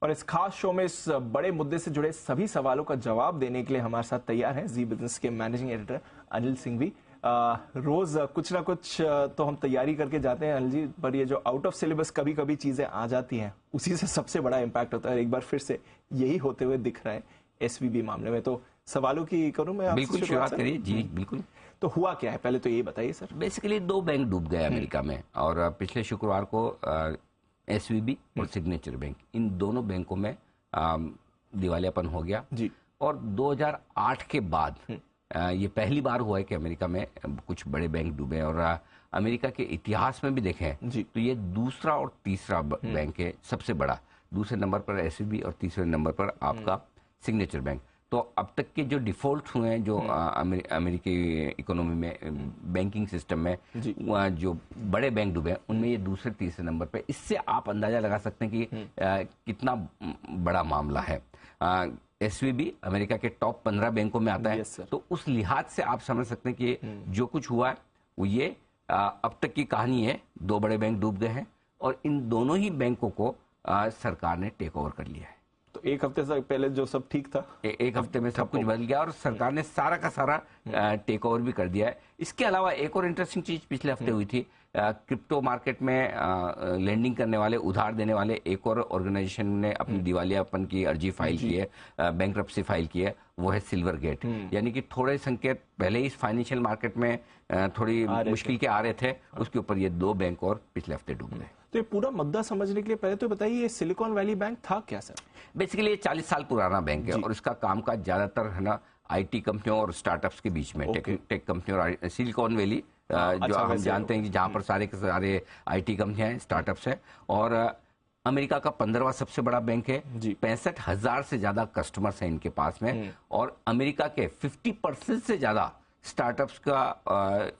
और इस खास शो में इस बड़े मुद्दे से जुड़े सभी सवालों का जवाब देने के लिए हमारे साथ तैयार हैं जी बिजनेस के मैनेजिंग एडिटर अनिल सिंघवी। रोज कुछ ना कुछ तो हम तैयारी करके जाते हैं अनिल जी, पर ये जो आउट ऑफ सिलेबस कभी कभी चीजें आ जाती हैं उसी से सबसे बड़ा इम्पैक्ट होता है। एक बार फिर से यही होते हुए दिख रहा है एसवीबी मामले में। तो सवालों की करूं मैं आपसे शुरुआत करिए जी। बिल्कुल। तो हुआ क्या है पहले तो ये बताइए सर। बेसिकली 2 बैंक डूब गए अमेरिका में, और पिछले शुक्रवार को एसवीबी और सिग्नेचर बैंक, इन दोनों बैंकों में दिवालियापन हो गया जी। और 2008 के बाद ये पहली बार हुआ है कि अमेरिका में कुछ बड़े बैंक डूबे, और अमेरिका के इतिहास में भी देखें जी तो ये दूसरा और तीसरा बैंक है सबसे बड़ा। दूसरे नंबर पर एसवीबी और तीसरे नंबर पर आपका सिग्नेचर बैंक। तो अब तक के जो डिफॉल्ट हुए हैं जो अमेरिकी इकोनॉमी में, बैंकिंग सिस्टम में जो बड़े बैंक डूबे हैं, उनमें ये दूसरे तीसरे नंबर पे। इससे आप अंदाजा लगा सकते हैं कि कितना बड़ा मामला है। एसवीबी अमेरिका के टॉप 15 बैंकों में आता है। तो उस लिहाज से आप समझ सकते हैं कि जो कुछ हुआ है वो ये अब तक की कहानी है। 2 बड़े बैंक डूब गए हैं और इन दोनों ही बैंकों को सरकार ने टेक ओवर कर लिया है। तो एक हफ्ते से पहले जो सब ठीक था, एक हफ्ते में सब कुछ बदल गया और सरकार ने सारा का सारा टेक ओवर भी कर दिया है। इसके अलावा एक और इंटरेस्टिंग चीज पिछले हफ्ते हुई थी। क्रिप्टो मार्केट में लेंडिंग करने वाले, उधार देने वाले एक और ऑर्गेनाइजेशन ने अपनी दिवालियापन की अर्जी फाइल की है, बैंक्रप्सी फाइल की है, वो है सिल्वर गेट। यानी कि थोड़े संकेत पहले ही फाइनेंशियल मार्केट में थोड़ी मुश्किल के आ रहे थे, उसके ऊपर ये 2 बैंक और पिछले हफ्ते डूब गए। तो ये पूरा मुद्दा समझने के लिए पहले तो बताइए ये सिलिकॉन वैली बैंक था क्या सर? बेसिकली ये 40 साल पुराना बैंक है और इसका कामकाज ज्यादातर है ना आईटी कंपनियों और स्टार्टअप्स के बीच में, टेक कंपनियों और सिलिकॉन वैली जो हम जानते हैं कि जहां पर सारे के सारे आईटी कंपनियां हैं, स्टार्टअप्स हैं। और अमेरिका का 15वां सबसे बड़ा बैंक है। 65,000 से ज्यादा कस्टमर्स हैं इनके पास में, और अमेरिका के 50% से ज्यादा स्टार्टअप्स का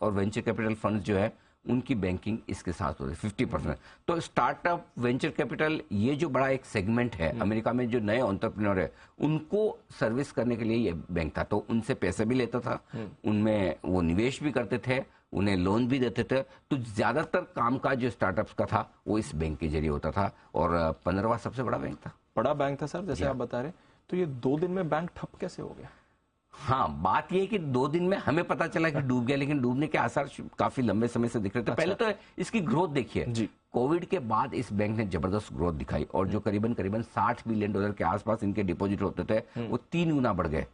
और वेंचर कैपिटल फंड जो है उनकी बैंकिंग इसके साथ हो रही है 50%। तो स्टार्टअप, वेंचर कैपिटल, ये जो बड़ा एक सेगमेंट है अमेरिका में, जो नए एंटरप्रेन्योर है उनको सर्विस करने के लिए ये बैंक था। तो उनसे पैसे भी लेता था, उनमें वो निवेश भी करते थे, उन्हें लोन भी देते थे। तो ज्यादातर कामकाज जो स्टार्टअप्स का था वो इस बैंक के जरिए होता था, और 15वां सबसे बड़ा बैंक था। बड़ा बैंक था सर, जैसे आप बता रहे। तो ये 2 दिन में बैंक ठप कैसे हो गया? हाँ, बात यह है कि 2 दिन में हमें पता चला कि डूब गया, लेकिन डूबने के आसार काफी लंबे समय से दिख रहे थे। पहले तो इसकी ग्रोथ देखिए, कोविड के बाद इस बैंक ने जबरदस्त ग्रोथ दिखाई, और जो करीबन $60 बिलियन के आसपास इनके डिपॉजिट होते थे वो 3 गुना बढ़ गए।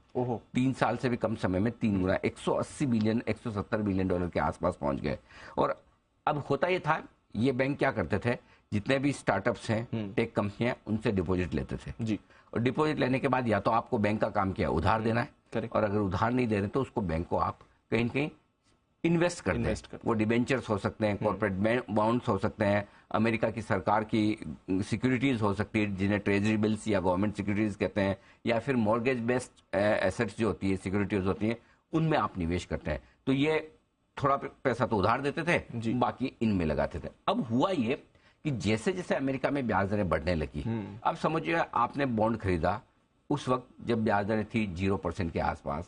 3 साल से भी कम समय में 3 गुना, $180 बिलियन, $170 बिलियन के आसपास पहुंच गए। और अब होता यह था, ये बैंक क्या करते थे, जितने भी स्टार्टअप्स हैं, टेक कंपनियां, उनसे डिपॉजिट लेते थे जी। और डिपॉजिट लेने के बाद या तो आपको बैंक का काम किया उधार देना है, और अगर उधार नहीं दे रहे तो उसको बैंक को आप कहीं न कहीं इन्वेस्ट करते हैं। वो डिबेंचर्स हो सकते हैं, कॉर्पोरेट बॉन्ड्स हो सकते हैं, अमेरिका की सरकार की सिक्योरिटीज हो सकती है जिन्हें ट्रेजरी बिल्स या गवर्नमेंट सिक्योरिटीज कहते हैं, या फिर मॉर्गेज बेस्ड एसेट्स जो होती है, सिक्योरिटीज होती हैं, उनमें आप निवेश करते हैं। तो ये थोड़ा पैसा तो उधार देते थे, बाकी इनमें लगाते थे। अब हुआ ये कि जैसे जैसे अमेरिका में ब्याज दरें बढ़ने लगी, अब समझिए आपने बॉन्ड खरीदा, उस वक्त जब ब्याज दरें थी 0% के आसपास,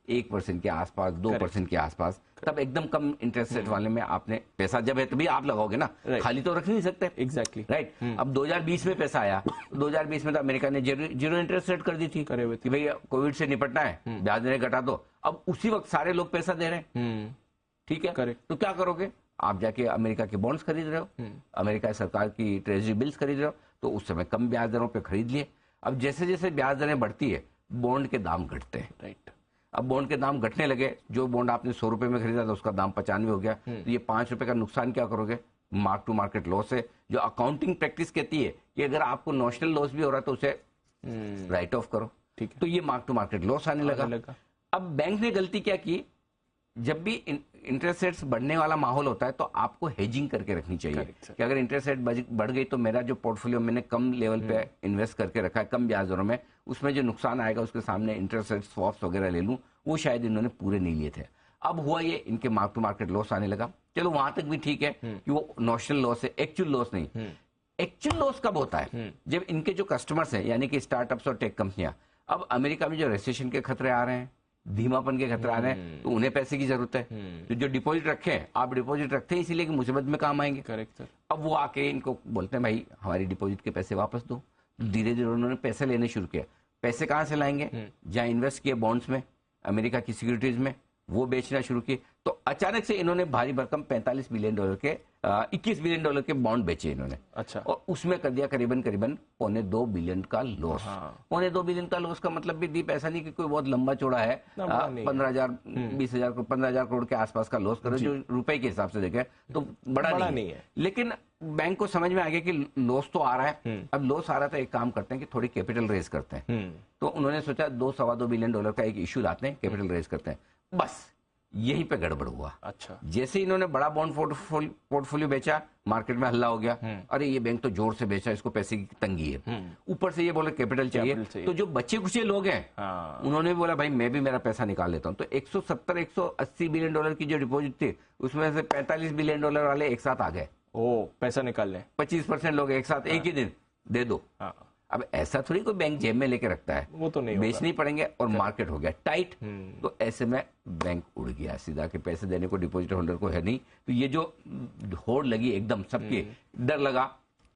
1% के आसपास, 2% के आसपास, तब एकदम कम इंटरेस्ट रेट वाले में आपने पैसा, जब है तभी आप लगाओगे ना, खाली तो रख नहीं सकते। Exactly right. अब 2020 में पैसा आया, 2020 में तो अमेरिका ने जीरो इंटरेस्ट रेट कर दी थी कि भैया कोविड से निपटना है, ब्याज दरें घटा दो। अब उसी वक्त सारे लोग पैसा दे रहे हैं, ठीक है, तो क्या करोगे? आप जाके अमेरिका के बॉन्ड्स खरीद रहे हो, अमेरिका सरकार की ट्रेजरी बिल्स खरीद रहे हो, तो उस समय कम ब्याज दरों पे खरीद लिए। अब जैसे जैसे ब्याज दरें बढ़ती है, बॉन्ड के दाम घटते हैं। राइट। अब बॉन्ड के दाम घटने लगे, जो बॉन्ड आपने 100 रुपए में खरीदा था उसका दाम 95 हो गया, तो ये 5 रुपए का नुकसान क्या करोगे? मार्क टू मार्केट लॉस है, जो अकाउंटिंग प्रैक्टिस कहती है कि अगर आपको नॉशनल लॉस भी हो रहा है तो उसे राइट ऑफ करो। ठीक है। तो ये मार्क टू मार्केट लॉस आने लगा। अब बैंक ने गलती क्या की, जब भी इंटरेस्ट रेट्स बढ़ने वाला माहौल होता है तो आपको हेजिंग करके रखनी चाहिए कि अगर इंटरेस्ट रेट बढ़ गई तो मेरा जो पोर्टफोलियो मैंने कम लेवल पे इन्वेस्ट करके रखा है, कम ब्याज दरों में, उसमें जो नुकसान आएगा उसके सामने इंटरेस्ट रेट स्वैप्स वगैरह ले लूं, वो शायद इन्होंने पूरे नहीं लिए थे। अब हुआ ये, इनके मार्क टू मार्केट लॉस आने लगा। चलो वहां तक भी ठीक है कि वो नॉशनल लॉस है, एक्चुअल लॉस नहीं। एक्चुअल लॉस कब होता है? जब इनके जो कस्टमर्स हैं, यानी कि स्टार्टअप्स और टेक कंपनियां, अब अमेरिका में जो रिसेशन के खतरे आ रहे हैं, धीमापन के खतरा आ रहे हैं, तो उन्हें पैसे की जरूरत है। तो जो डिपॉजिट रखे हैं, आप डिपॉजिट रखते हैं इसीलिए कि मुसीबत में काम आएंगे। Correct sir. अब वो आके इनको बोलते हैं भाई हमारी डिपॉजिट के पैसे वापस दो, धीरे धीरे उन्होंने पैसे लेने शुरू किया। पैसे कहाँ से लाएंगे? जहाँ इन्वेस्ट किए बॉन्ड्स में, अमेरिका की सिक्योरिटीज में, वो बेचना शुरू किए। तो अचानक से इन्होंने भारी भरकम $45 बिलियन के $21 बिलियन के बॉन्ड बेचे इन्होंने। अच्छा। और उसमें कर दिया करीबन $2.25 बिलियन का लॉस। $2.25 बिलियन का लॉस का मतलब भी दीप ऐसा नहीं कि कोई बहुत लंबा चौड़ा है। 15,000 20,000 15,000 करोड़ के आसपास का लॉस करो, जो रुपए के हिसाब से देखें तो बड़ा नहीं है। लेकिन बैंक को समझ में आ गया कि लॉस तो आ रहा है। अब लॉस आ रहा है तो एक काम करते हैं कि थोड़ी कैपिटल रेज करते हैं। तो उन्होंने सोचा $2-2.25 बिलियन का एक इश्यू लाते हैं, कैपिटल रेज करते हैं। बस यहीं पे गड़बड़ हुआ। अच्छा। जैसे इन्होंने बड़ा बॉन्ड पोर्टफोलियो बेचा, मार्केट में हल्ला हो गया। अरे ये बैंक तो जोर से बेचा, इसको पैसे की तंगी है। ऊपर से ये बोले कैपिटल चाहिए। तो जो बच्चे कुछ लोग हैं, उन्होंने भी बोला भाई मैं भी मेरा पैसा निकाल लेता हूं। तो 170-180 बिलियन डॉलर की जो डिपॉजिट थी, उसमें से $45 बिलियन वाले एक साथ आ गए। पैसा निकाल लें। 25% लोग एक साथ एक ही दिन दे दो। अब ऐसा थोड़ी कोई बैंक जेब में लेके रखता है, वो तो नहीं बेचने ही पड़ेंगे। और मार्केट हो गया टाइट, तो ऐसे में बैंक उड़ गया सीधा कि पैसे देने को डिपॉजिट होल्डर को है नहीं। तो ये जो होड़ लगी एकदम सबके, डर लगा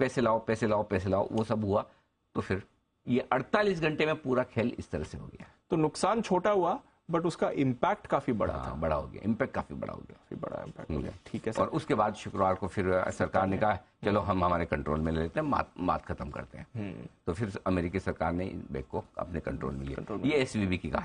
पैसे लाओ पैसे लाओ पैसे लाओ, वो सब हुआ। तो फिर ये 48 घंटे में पूरा खेल इस तरह से हो गया। तो नुकसान छोटा हुआ बट उसका इम्पैक्ट काफी बड़ा था। बड़ा हो गया, इम्पैक्ट काफी बड़ा हो गया, काफी बड़ा इम्पैक्ट हो गया। ठीक है सर। और उसके बाद शुक्रवार को फिर सरकार ने कहा चलो हम हमारे कंट्रोल में ले लेते हैं, मात खत्म करते हैं। तो फिर अमेरिकी सरकार ने बैंक को अपने कंट्रोल में लिया। ये SVB की कहानी।